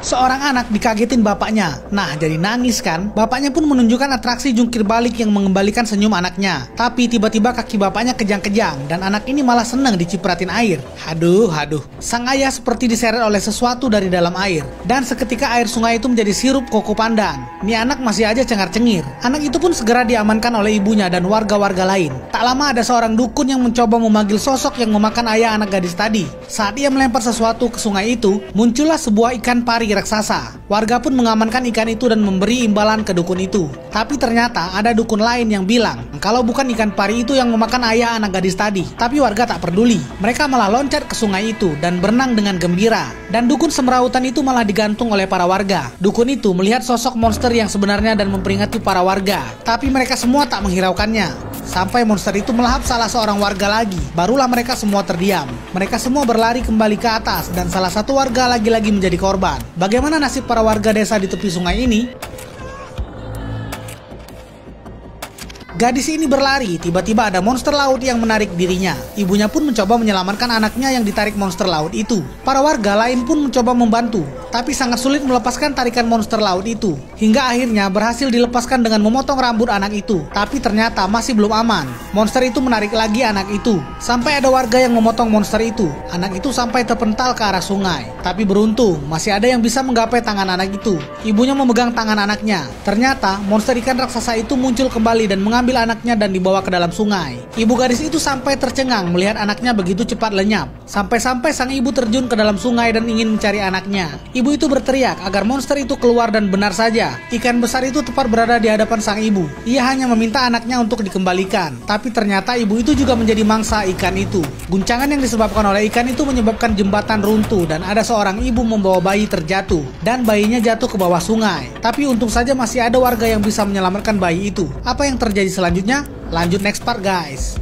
Seorang anak dikagetin bapaknya. Nah, jadi nangis kan? Bapaknya pun menunjukkan atraksi jungkir balik yang mengembalikan senyum anaknya. Tapi tiba-tiba kaki bapaknya kejang-kejang dan anak ini malah senang dicipratin air. Haduh. Sang ayah seperti diseret oleh sesuatu dari dalam air. Dan seketika air sungai itu menjadi sirup koko pandan. Nih anak masih aja cengar-cengir. Anak itu pun segera diamankan oleh ibunya dan warga-warga lain. Tak lama ada seorang dukun yang mencoba memanggil sosok yang memakan ayah anak gadis tadi. Saat ia melempar sesuatu ke sungai itu, muncullah sebuah ikan pari raksasa. Warga pun mengamankan ikan itu dan memberi imbalan ke dukun itu. Tapi ternyata ada dukun lain yang bilang kalau bukan ikan pari itu yang memakan ayah anak gadis tadi. Tapi warga tak peduli. Mereka malah loncat ke sungai itu dan berenang dengan gembira. Dan dukun semrautan itu malah digantung oleh para warga. Dukun itu melihat sosok monster yang sebenarnya dan memperingati para warga. Tapi mereka semua tak menghiraukannya. Sampai monster itu melahap salah seorang warga lagi. Barulah mereka semua terdiam. Mereka semua berlari kembali ke atas dan salah satu warga lagi-lagi menjadi korban. Bagaimana nasib para warga desa di tepi sungai ini? Gadis ini berlari, tiba-tiba ada monster laut yang menarik dirinya. Ibunya pun mencoba menyelamatkan anaknya yang ditarik monster laut itu. Para warga lain pun mencoba membantu, tapi sangat sulit melepaskan tarikan monster laut itu. Hingga akhirnya berhasil dilepaskan dengan memotong rambut anak itu. Tapi ternyata masih belum aman. Monster itu menarik lagi anak itu. Sampai ada warga yang memotong monster itu. Anak itu sampai terpental ke arah sungai. Tapi beruntung, masih ada yang bisa menggapai tangan anak itu. Ibunya memegang tangan anaknya. Ternyata monster ikan raksasa itu muncul kembali dan mengambil anaknya dan dibawa ke dalam sungai. Ibu gadis itu sampai tercengang melihat anaknya begitu cepat lenyap. Sampai-sampai sang ibu terjun ke dalam sungai dan ingin mencari anaknya. Ibu itu berteriak agar monster itu keluar dan benar saja, ikan besar itu tepat berada di hadapan sang ibu. Ia hanya meminta anaknya untuk dikembalikan. Tapi ternyata ibu itu juga menjadi mangsa ikan itu. Guncangan yang disebabkan oleh ikan itu menyebabkan jembatan runtuh dan ada seorang ibu membawa bayi terjatuh. Dan bayinya jatuh ke bawah sungai. Tapi untung saja masih ada warga yang bisa menyelamatkan bayi itu. Apa yang terjadi selanjutnya? Lanjut next part guys.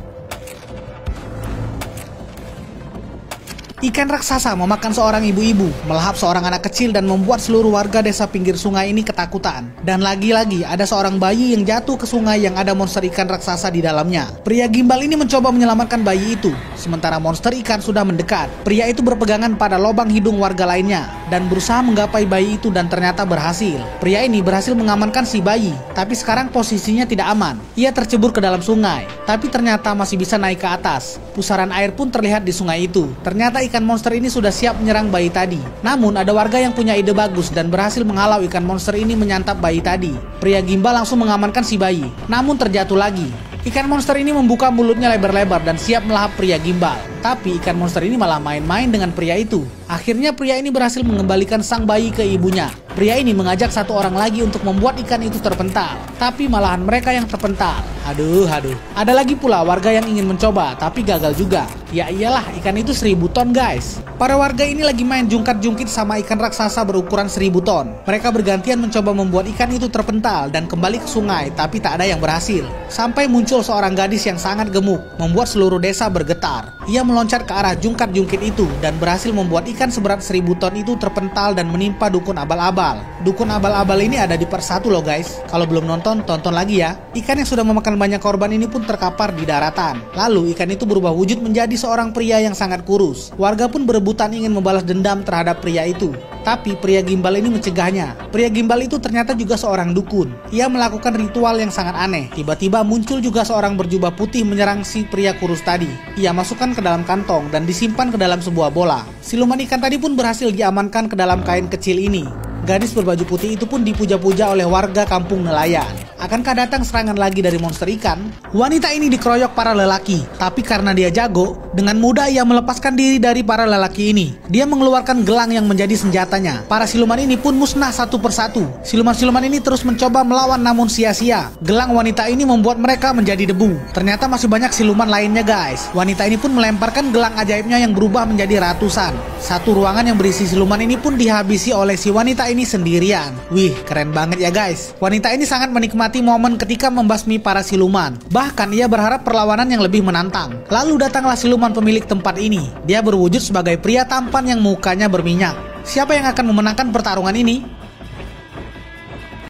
Ikan raksasa memakan seorang ibu-ibu, melahap seorang anak kecil dan membuat seluruh warga desa pinggir sungai ini ketakutan. Dan lagi-lagi ada seorang bayi yang jatuh ke sungai yang ada monster ikan raksasa di dalamnya. Pria gimbal ini mencoba menyelamatkan bayi itu, sementara monster ikan sudah mendekat. Pria itu berpegangan pada lubang hidung warga lainnya dan berusaha menggapai bayi itu dan ternyata berhasil. Pria ini berhasil mengamankan si bayi, tapi sekarang posisinya tidak aman. Ia tercebur ke dalam sungai, tapi ternyata masih bisa naik ke atas. Pusaran air pun terlihat di sungai itu. Ternyata ikan monster ini sudah siap menyerang bayi tadi. Namun ada warga yang punya ide bagus dan berhasil menghalau ikan monster ini menyantap bayi tadi. Pria gimbal langsung mengamankan si bayi, namun terjatuh lagi. Ikan monster ini membuka mulutnya lebar-lebar dan siap melahap pria gimbal. Tapi ikan monster ini malah main-main dengan pria itu. Akhirnya pria ini berhasil mengembalikan sang bayi ke ibunya. Pria ini mengajak satu orang lagi untuk membuat ikan itu terpental. Tapi malahan mereka yang terpental. Aduh. Ada lagi pula warga yang ingin mencoba, tapi gagal juga. Ya iyalah, ikan itu 1000 ton guys. Para warga ini lagi main jungkat-jungkit sama ikan raksasa berukuran 1000 ton. Mereka bergantian mencoba membuat ikan itu terpental dan kembali ke sungai, tapi tak ada yang berhasil. Sampai muncul seorang gadis yang sangat gemuk, membuat seluruh desa bergetar. Ia meloncat ke arah jungkat-jungkit itu dan berhasil membuat ikan seberat 1000 ton itu terpental dan menimpa dukun abal-abal. Dukun abal-abal ini ada di part 1 loh guys. Kalau belum nonton, tonton lagi ya. Ikan yang sudah memakan banyak korban ini pun terkapar di daratan. Lalu ikan itu berubah wujud menjadi seorang pria yang sangat kurus. Warga pun berebutan ingin membalas dendam terhadap pria itu. Tapi pria gimbal ini mencegahnya. Pria gimbal itu ternyata juga seorang dukun. Ia melakukan ritual yang sangat aneh. Tiba-tiba muncul juga seorang berjubah putih menyerang si pria kurus tadi. Ia masukkan ke dalam kantong dan disimpan ke dalam sebuah bola. Siluman ikan tadi pun berhasil diamankan ke dalam kain kecil ini. Gadis berbaju putih itu pun dipuja-puja oleh warga kampung nelayan. Akankah datang serangan lagi dari monster ikan? Wanita ini dikeroyok para lelaki, tapi karena dia jago, dengan mudah ia melepaskan diri dari para lelaki ini. Dia mengeluarkan gelang yang menjadi senjatanya. Para siluman ini pun musnah satu persatu. Siluman-siluman ini terus mencoba melawan namun sia-sia. Gelang wanita ini membuat mereka menjadi debu. Ternyata masih banyak siluman lainnya guys. Wanita ini pun melemparkan gelang ajaibnya yang berubah menjadi ratusan. Satu ruangan yang berisi siluman ini pun dihabisi oleh si wanita ini sendirian. Wih, keren banget ya guys. Wanita ini sangat menikmati momen ketika membasmi para siluman. Bahkan ia berharap perlawanan yang lebih menantang. Lalu datanglah siluman pemilik tempat ini. Dia berwujud sebagai pria tampan yang mukanya berminyak. Siapa yang akan memenangkan pertarungan ini?